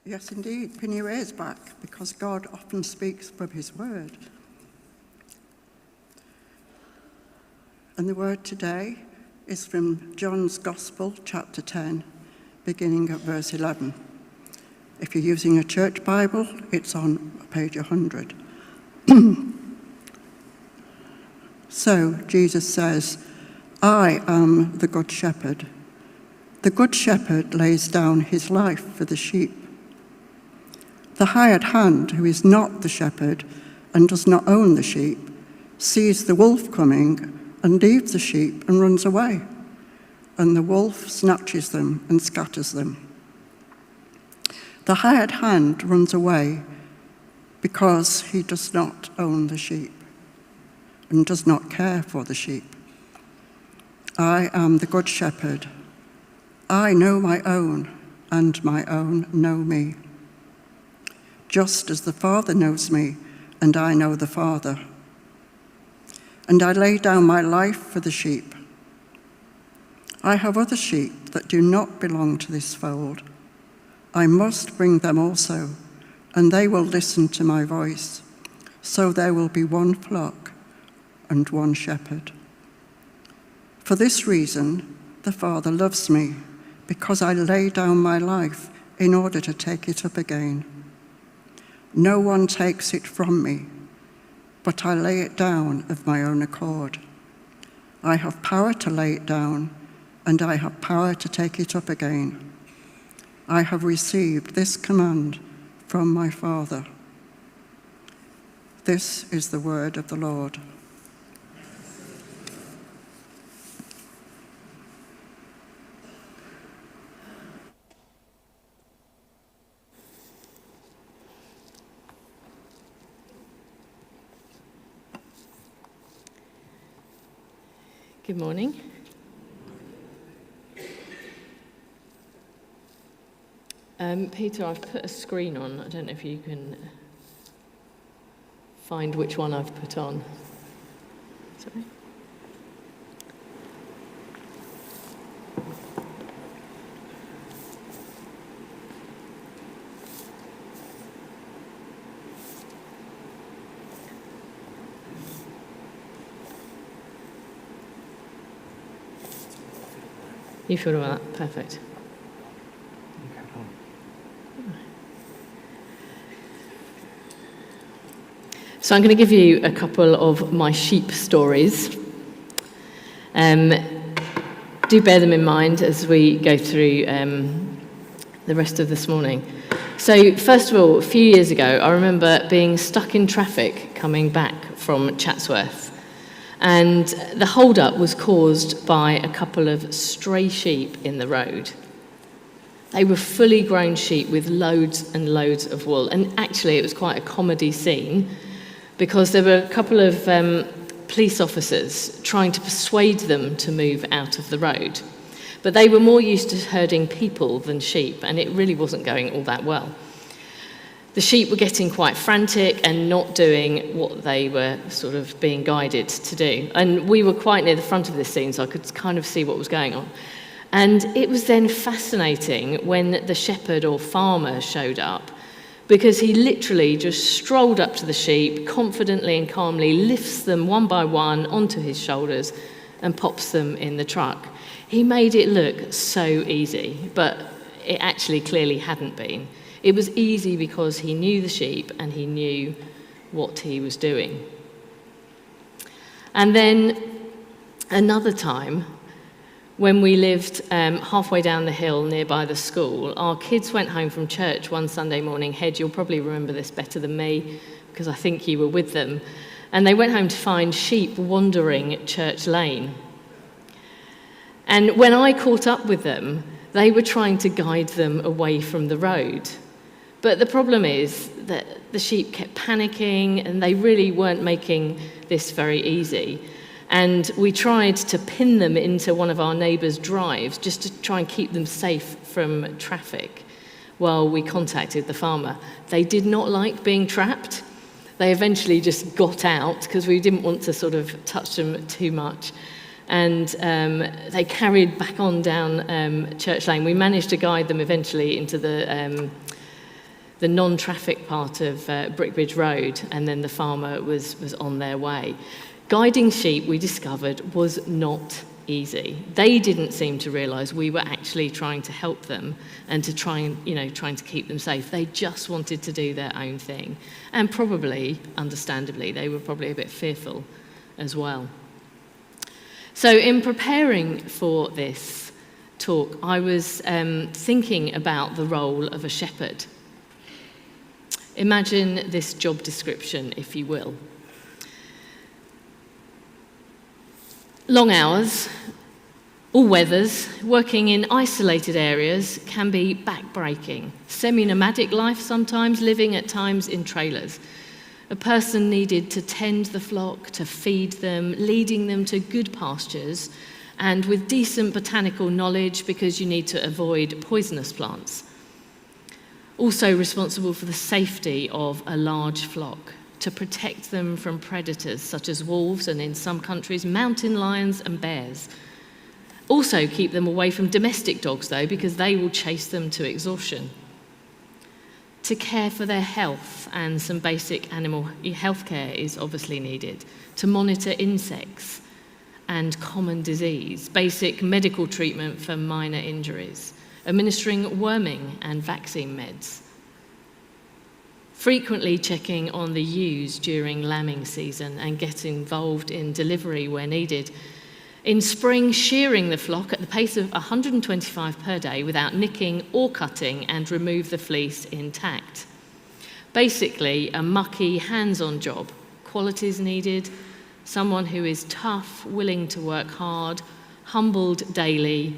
Yes, indeed, pin your ears back, because God often speaks from his word. And the word today is from John's Gospel, chapter 10, beginning at verse 11. If you're using a church Bible, it's on page 100. So Jesus says, I am the good shepherd. The good shepherd lays down his life for the sheep. The hired hand, who is not the shepherd and does not own the sheep, sees the wolf coming and leaves the sheep and runs away. And the wolf snatches them and scatters them. The hired hand runs away because he does not own the sheep and does not care for the sheep. I am the good shepherd. I know my own, and my own know me. Just as the Father knows me, and I know the Father. And I lay down my life for the sheep. I have other sheep that do not belong to this fold. I must bring them also, and they will listen to my voice. So there will be one flock and one shepherd. For this reason, the Father loves me, because I lay down my life in order to take it up again. No one takes it from me, but I lay it down of my own accord. I have power to lay it down, and I have power to take it up again. I have received this command from my Father. This is the word of the Lord. Good morning. Peter, I've put a screen on. I don't know if you can find which one I've put on. Sorry. You feel about that? Perfect. So I'm going to give you a couple of my sheep stories. Do bear them in mind as we go through the rest of this morning. So first of all, a few years ago, I remember being stuck in traffic coming back from Chatsworth. And the hold-up was caused by a couple of stray sheep in the road. They were fully grown sheep with loads and loads of wool. And actually, it was quite a comedy scene because there were a couple of police officers trying to persuade them to move out of the road. But they were more used to herding people than sheep, and it really wasn't going all that well. The sheep were getting quite frantic and not doing what they were sort of being guided to do. And we were quite near the front of this scene, so I could kind of see what was going on. And it was then fascinating when the shepherd or farmer showed up, because he literally just strolled up to the sheep, confidently and calmly lifts them one by one onto his shoulders and pops them in the truck. He made it look so easy, but it actually clearly hadn't been. It was easy because he knew the sheep and he knew what he was doing. And then another time, when we lived halfway down the hill nearby the school, our kids went home from church one Sunday morning. Hed, you'll probably remember this better than me because I think you were with them. And they went home to find sheep wandering at Church Lane. And when I caught up with them, they were trying to guide them away from the road. But the problem is that the sheep kept panicking and they really weren't making this very easy. And we tried to pin them into one of our neighbours' drives just to try and keep them safe from traffic while we contacted the farmer. They did not like being trapped. They eventually just got out because we didn't want to sort of touch them too much. And they carried back on down Church Lane. We managed to guide them eventually into the the non-traffic part of Brickbridge Road, and then the farmer was on their way. Guiding sheep, we discovered, was not easy. They didn't seem to realise we were actually trying to help them and to trying to keep them safe. They just wanted to do their own thing. And probably, understandably, they were probably a bit fearful as well. So in preparing for this talk, I was thinking about the role of a shepherd. Imagine this job description, if you will. Long hours, all weathers, working in isolated areas can be backbreaking. Semi-nomadic life sometimes, living at times in trailers. A person needed to tend the flock, to feed them, leading them to good pastures, and with decent botanical knowledge because you need to avoid poisonous plants. Also responsible for the safety of a large flock, to protect them from predators such as wolves and, in some countries, mountain lions and bears. Also keep them away from domestic dogs, though, because they will chase them to exhaustion. To care for their health, and some basic animal health care is obviously needed. To monitor insects and common disease, basic medical treatment for minor injuries, administering worming and vaccine meds. Frequently checking on the ewes during lambing season and get involved in delivery where needed. In spring, shearing the flock at the pace of 125 per day without nicking or cutting, and remove the fleece intact. Basically, a mucky, hands-on job. Qualities needed: someone who is tough, willing to work hard, humbled daily,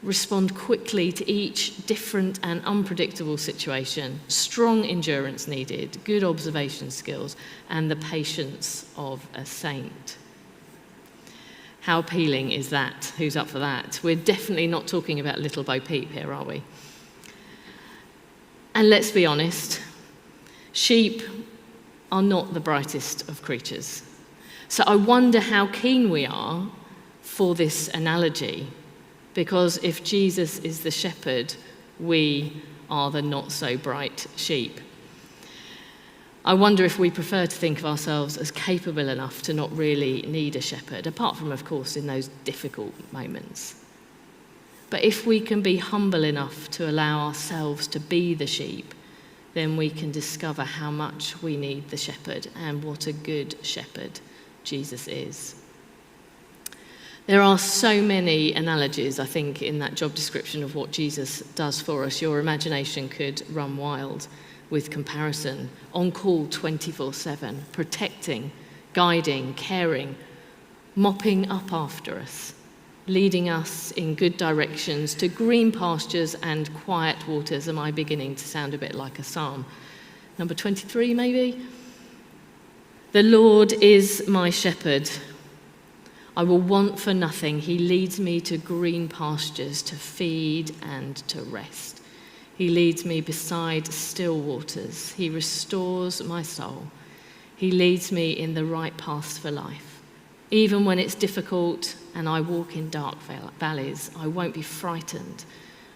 respond quickly to each different and unpredictable situation, strong endurance needed, good observation skills, and the patience of a saint. How appealing is that? Who's up for that? We're definitely not talking about little Bo Peep here, are we? And let's be honest, sheep are not the brightest of creatures. So I wonder how keen we are for this analogy. Because if Jesus is the shepherd, we are the not-so-bright sheep. I wonder if we prefer to think of ourselves as capable enough to not really need a shepherd, apart from, of course, in those difficult moments. But if we can be humble enough to allow ourselves to be the sheep, then we can discover how much we need the shepherd and what a good shepherd Jesus is. There are so many analogies, I think, in that job description of what Jesus does for us. Your imagination could run wild with comparison. On call 24/7, protecting, guiding, caring, mopping up after us, leading us in good directions to green pastures and quiet waters. Am I beginning to sound a bit like a psalm? Number 23, maybe? The Lord is my shepherd. I will want for nothing. He leads me to green pastures, to feed and to rest. He leads me beside still waters. He restores my soul. He leads me in the right paths for life. Even when it's difficult and I walk in dark valleys, I won't be frightened,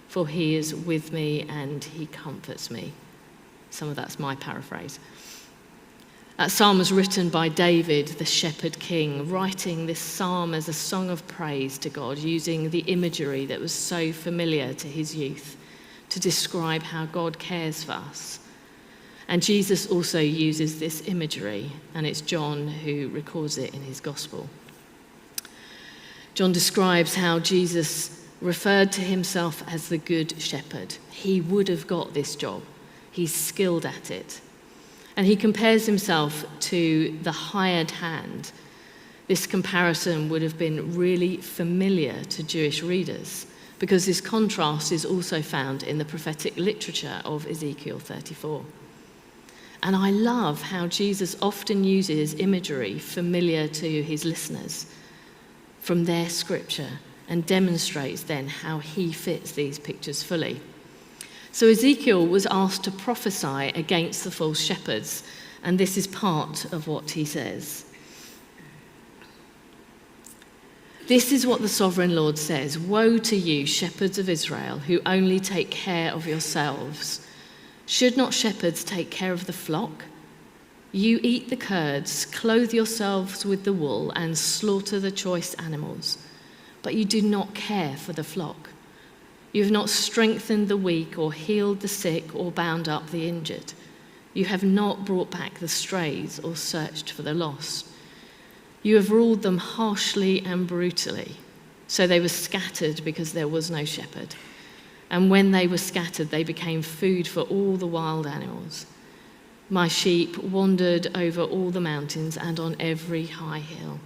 for he is with me and he comforts me. Some of that's my paraphrase. That psalm was written by David, the shepherd king, writing this psalm as a song of praise to God, using the imagery that was so familiar to his youth to describe how God cares for us. And Jesus also uses this imagery, and it's John who records it in his gospel. John describes how Jesus referred to himself as the good shepherd. He would have got this job. He's skilled at it. And he compares himself to the hired hand. This comparison would have been really familiar to Jewish readers, because this contrast is also found in the prophetic literature of Ezekiel 34. And I love how Jesus often uses imagery familiar to his listeners from their scripture and demonstrates then how he fits these pictures fully. So Ezekiel was asked to prophesy against the false shepherds, and this is part of what he says. This is what the sovereign Lord says: "Woe to you, shepherds of Israel, who only take care of yourselves. Should not shepherds take care of the flock? You eat the curds, clothe yourselves with the wool, and slaughter the choice animals, but you do not care for the flock. You have not strengthened the weak or healed the sick or bound up the injured. You have not brought back the strays or searched for the lost. You have ruled them harshly and brutally, so they were scattered because there was no shepherd. And when they were scattered, they became food for all the wild animals. My sheep wandered over all the mountains and on every high hill.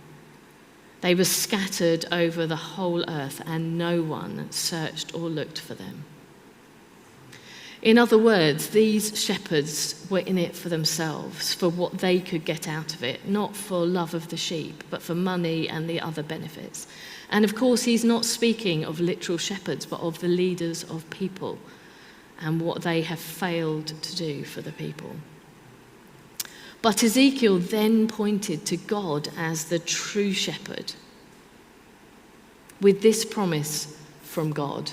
They were scattered over the whole earth, and no one searched or looked for them. In other words, these shepherds were in it for themselves, for what they could get out of it, not for love of the sheep, but for money and the other benefits. And of course, he's not speaking of literal shepherds, but of the leaders of people and what they have failed to do for the people. But Ezekiel then pointed to God as the true shepherd, with this promise from God.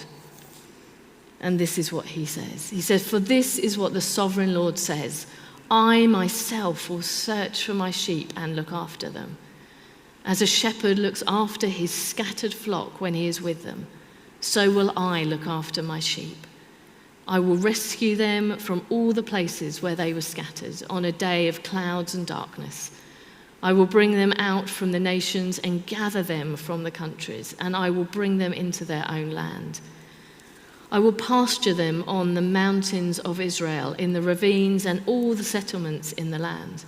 And this is what he says. He says, "For this is what the sovereign Lord says, I myself will search for my sheep and look after them. As a shepherd looks after his scattered flock when he is with them, so will I look after my sheep. I will rescue them from all the places where they were scattered on a day of clouds and darkness. I will bring them out from the nations and gather them from the countries, and I will bring them into their own land. I will pasture them on the mountains of Israel, in the ravines and all the settlements in the land.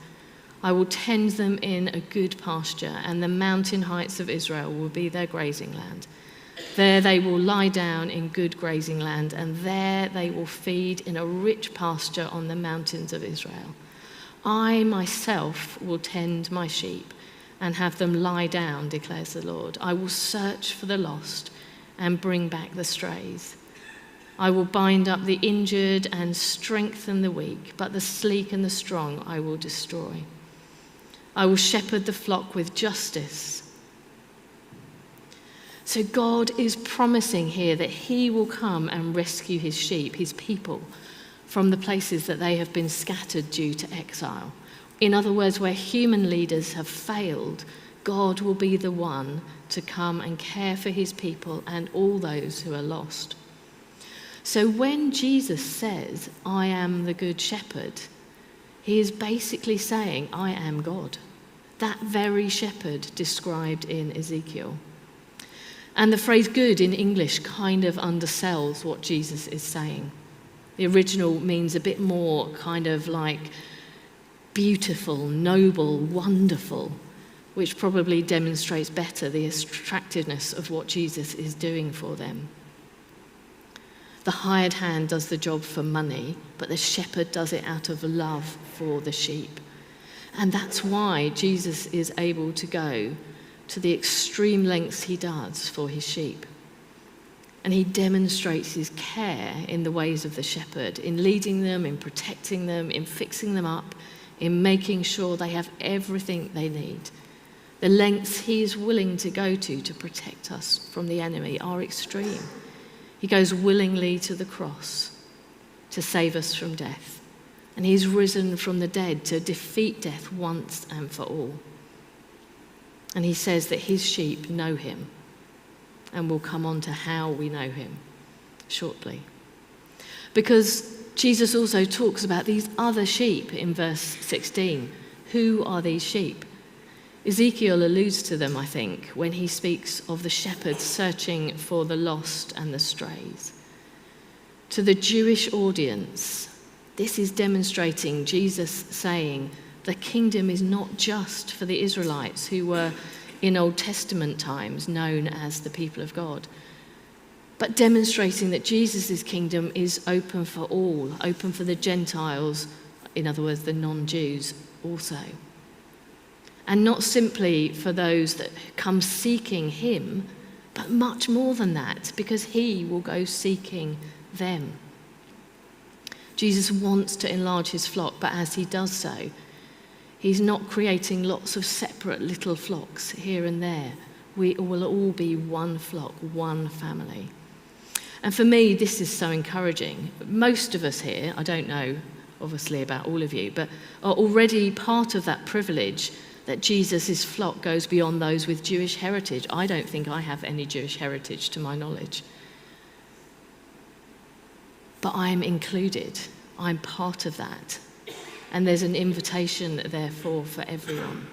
I will tend them in a good pasture, and the mountain heights of Israel will be their grazing land. There they will lie down in good grazing land, and there they will feed in a rich pasture on the mountains of Israel. I myself will tend my sheep and have them lie down, declares the Lord. I will search for the lost and bring back the strays. I will bind up the injured and strengthen the weak, but the sleek and the strong I will destroy. I will shepherd the flock with justice." So God is promising here that he will come and rescue his sheep, his people, from the places that they have been scattered due to exile. In other words, where human leaders have failed, God will be the one to come and care for his people and all those who are lost. So when Jesus says, "I am the good shepherd," he is basically saying, "I am God," that very shepherd described in Ezekiel. And the phrase good in English kind of undersells what Jesus is saying. The original means a bit more kind of like beautiful, noble, wonderful, which probably demonstrates better the attractiveness of what Jesus is doing for them. The hired hand does the job for money, but the shepherd does it out of love for the sheep. And that's why Jesus is able to go to the extreme lengths he does for his sheep. And he demonstrates his care in the ways of the shepherd, in leading them, in protecting them, in fixing them up, in making sure they have everything they need. The lengths he is willing to go to protect us from the enemy are extreme. He goes willingly to the cross to save us from death. And he's risen from the dead to defeat death once and for all. And he says that his sheep know him, and we'll come on to how we know him shortly. Because Jesus also talks about these other sheep in verse 16. Who are these sheep? Ezekiel alludes to them, I think, when he speaks of the shepherds searching for the lost and the strays. To the Jewish audience, this is demonstrating Jesus saying, the kingdom is not just for the Israelites who were in Old Testament times known as the people of God, but demonstrating that Jesus' kingdom is open for all, open for the Gentiles, in other words, the non-Jews also. And not simply for those that come seeking him, but much more than that, because he will go seeking them. Jesus wants to enlarge his flock, but as he does so, he's not creating lots of separate little flocks here and there. We will all be one flock, one family. And for me, this is so encouraging. Most of us here, I don't know obviously about all of you, but are already part of that privilege that Jesus' flock goes beyond those with Jewish heritage. I don't think I have any Jewish heritage to my knowledge. But I'm included. I'm part of that. And there's an invitation, therefore, for everyone.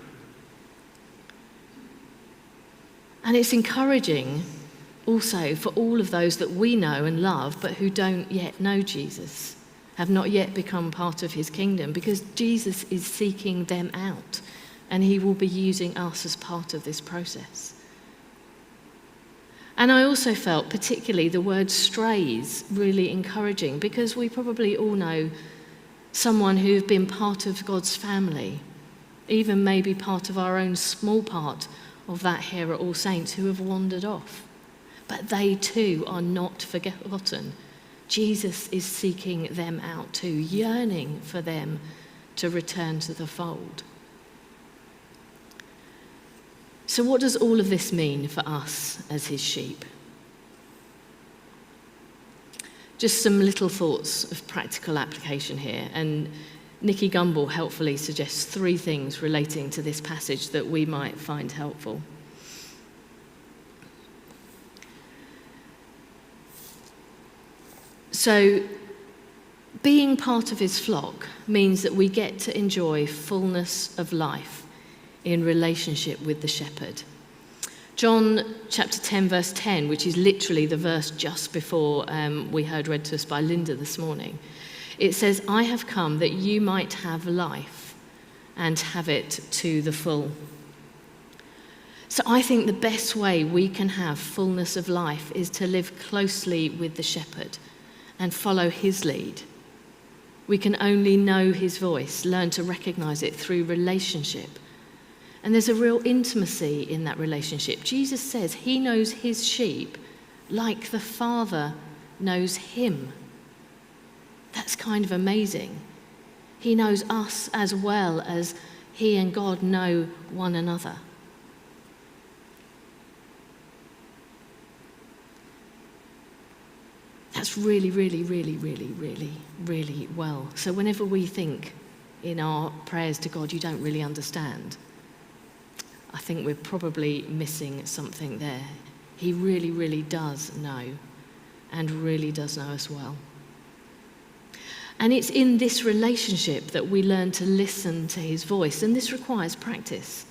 And it's encouraging also for all of those that we know and love, but who don't yet know Jesus, have not yet become part of his kingdom, because Jesus is seeking them out, and he will be using us as part of this process. And I also felt particularly the word strays really encouraging, because we probably all know someone who've been part of God's family, even maybe part of our own small part of that here at All Saints, who have wandered off. But they too are not forgotten. Jesus is seeking them out too, yearning for them to return to the fold. So what does all of this mean for us as his sheep? Just some little thoughts of practical application here. And Nikki Gumbel helpfully suggests 3 things relating to this passage that we might find helpful. So, being part of his flock means that we get to enjoy fullness of life in relationship with the shepherd. John chapter 10, verse 10, which is literally the verse just before we heard read to us by Linda this morning, it says, "I have come that you might have life and have it to the full." So I think the best way we can have fullness of life is to live closely with the shepherd and follow his lead. We can only know his voice, learn to recognize it through relationship. And there's a real intimacy in that relationship. Jesus says he knows his sheep like the Father knows him. That's kind of amazing. He knows us as well as he and God know one another. That's really, really, really, really, really, really well. So whenever we think in our prayers to God, you don't really understand, I think we're probably missing something there. He really, really does know, and really does know us well. And it's in this relationship that we learn to listen to his voice, and this requires practice.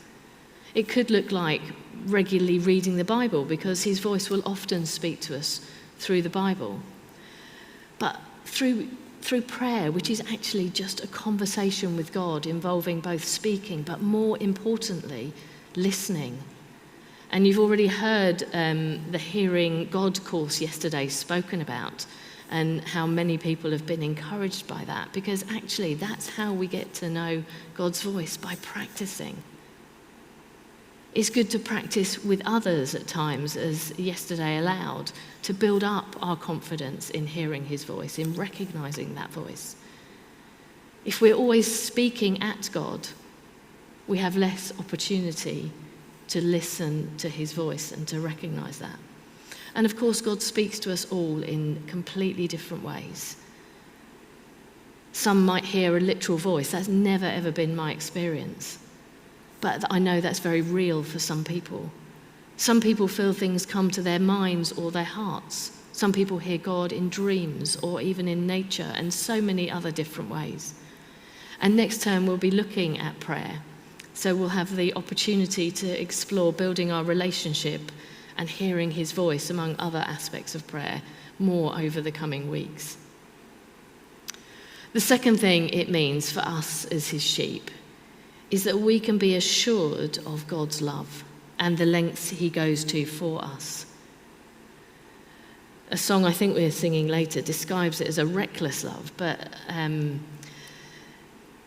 It could look like regularly reading the Bible, because his voice will often speak to us through the Bible. But through prayer, which is actually just a conversation with God involving both speaking, but more importantly, listening. And you've already heard the Hearing God course yesterday spoken about, and how many people have been encouraged by that, because actually that's how we get to know God's voice, by practicing. It's good to practice with others at times, as yesterday allowed, to build up our confidence in hearing his voice, in recognizing that voice. If we're always speaking at God, we have less opportunity to listen to his voice and to recognize that. And of course, God speaks to us all in completely different ways. Some might hear a literal voice. That's never ever been my experience. But I know that's very real for some people. Some people feel things come to their minds or their hearts. Some people hear God in dreams or even in nature, and so many other different ways. And next term we'll be looking at prayer. So we'll have the opportunity to explore building our relationship and hearing his voice, among other aspects of prayer, more over the coming weeks. The second thing it means for us as his sheep is that we can be assured of God's love and the lengths he goes to for us. A song I think we're singing later describes it as a reckless love, but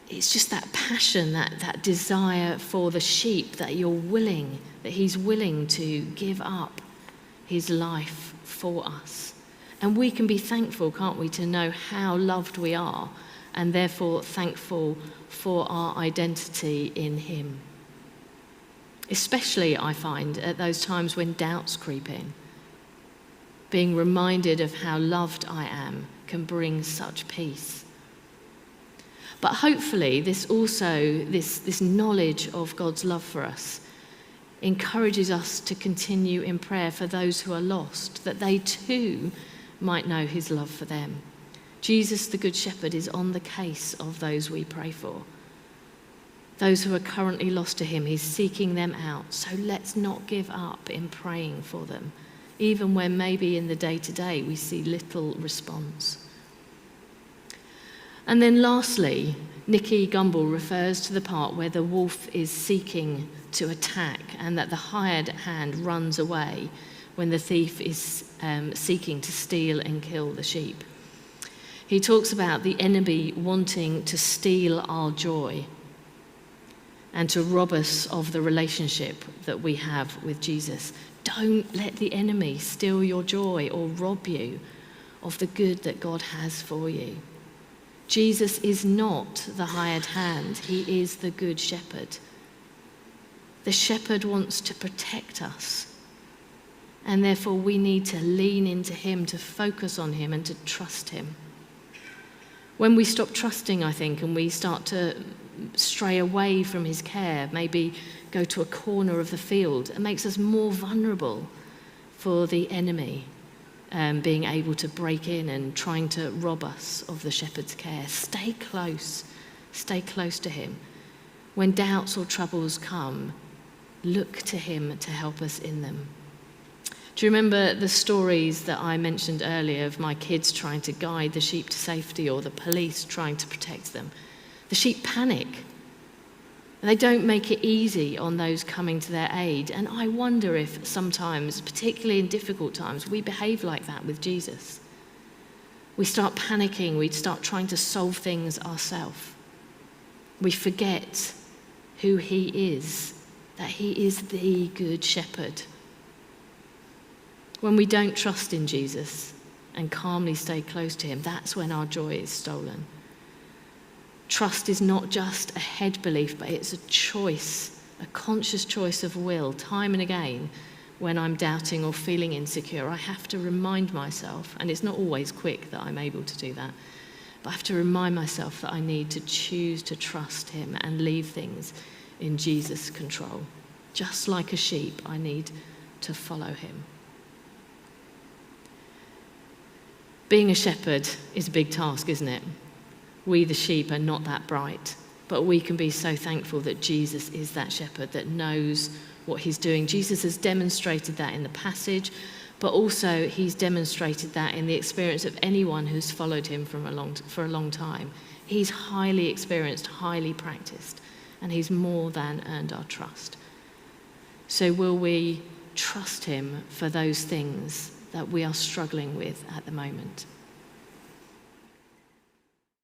it's just that passion, that desire for the sheep, that he's willing to give up his life for us. And we can be thankful, can't we, to know how loved we are, and therefore thankful for our identity in him. Especially, I find, at those times when doubts creep in. being reminded of how loved I am can bring such peace. But hopefully this knowledge of God's love for us encourages us to continue in prayer for those who are lost, that they too might know his love for them. Jesus, the Good Shepherd, is on the case of those we pray for. Those who are currently lost to him, he's seeking them out. So let's not give up in praying for them, even when maybe in the day-to-day we see little response. And then lastly, Nicky Gumbel refers to the part where the wolf is seeking to attack and that the hired hand runs away when the thief is seeking to steal and kill the sheep. He talks about the enemy wanting to steal our joy and to rob us of the relationship that we have with Jesus. Don't let the enemy steal your joy or rob you of the good that God has for you. Jesus is not the hired hand. He is the Good Shepherd. The shepherd wants to protect us, and therefore we need to lean into him, to focus on him and to trust him. When we stop trusting, I think, and we start to stray away from his care, maybe go to a corner of the field, it makes us more vulnerable for the enemy being able to break in and trying to rob us of the shepherd's care. Stay close to him. When doubts or troubles come, look to him to help us in them. Do you remember the stories that I mentioned earlier of my kids trying to guide the sheep to safety or the police trying to protect them? The sheep panic. They don't make it easy on those coming to their aid. And I wonder if sometimes, particularly in difficult times, we behave like that with Jesus. We start panicking. We start trying to solve things ourselves. We forget who he is, that he is the Good Shepherd. When we don't trust in Jesus and calmly stay close to him, that's when our joy is stolen. Trust is not just a head belief, but it's a choice, a conscious choice of will, time and again. When I'm doubting or feeling insecure, I have to remind myself, and it's not always quick that I'm able to do that, but I have to remind myself that I need to choose to trust him and leave things in Jesus' control. Just like a sheep, I need to follow him. Being a shepherd is a big task, isn't it? We, the sheep, are not that bright, but we can be so thankful that Jesus is that shepherd that knows what he's doing. Jesus has demonstrated that in the passage, but also he's demonstrated that in the experience of anyone who's followed him for a long time. He's highly experienced, highly practiced, and he's more than earned our trust. So will we trust him for those things that we are struggling with at the moment?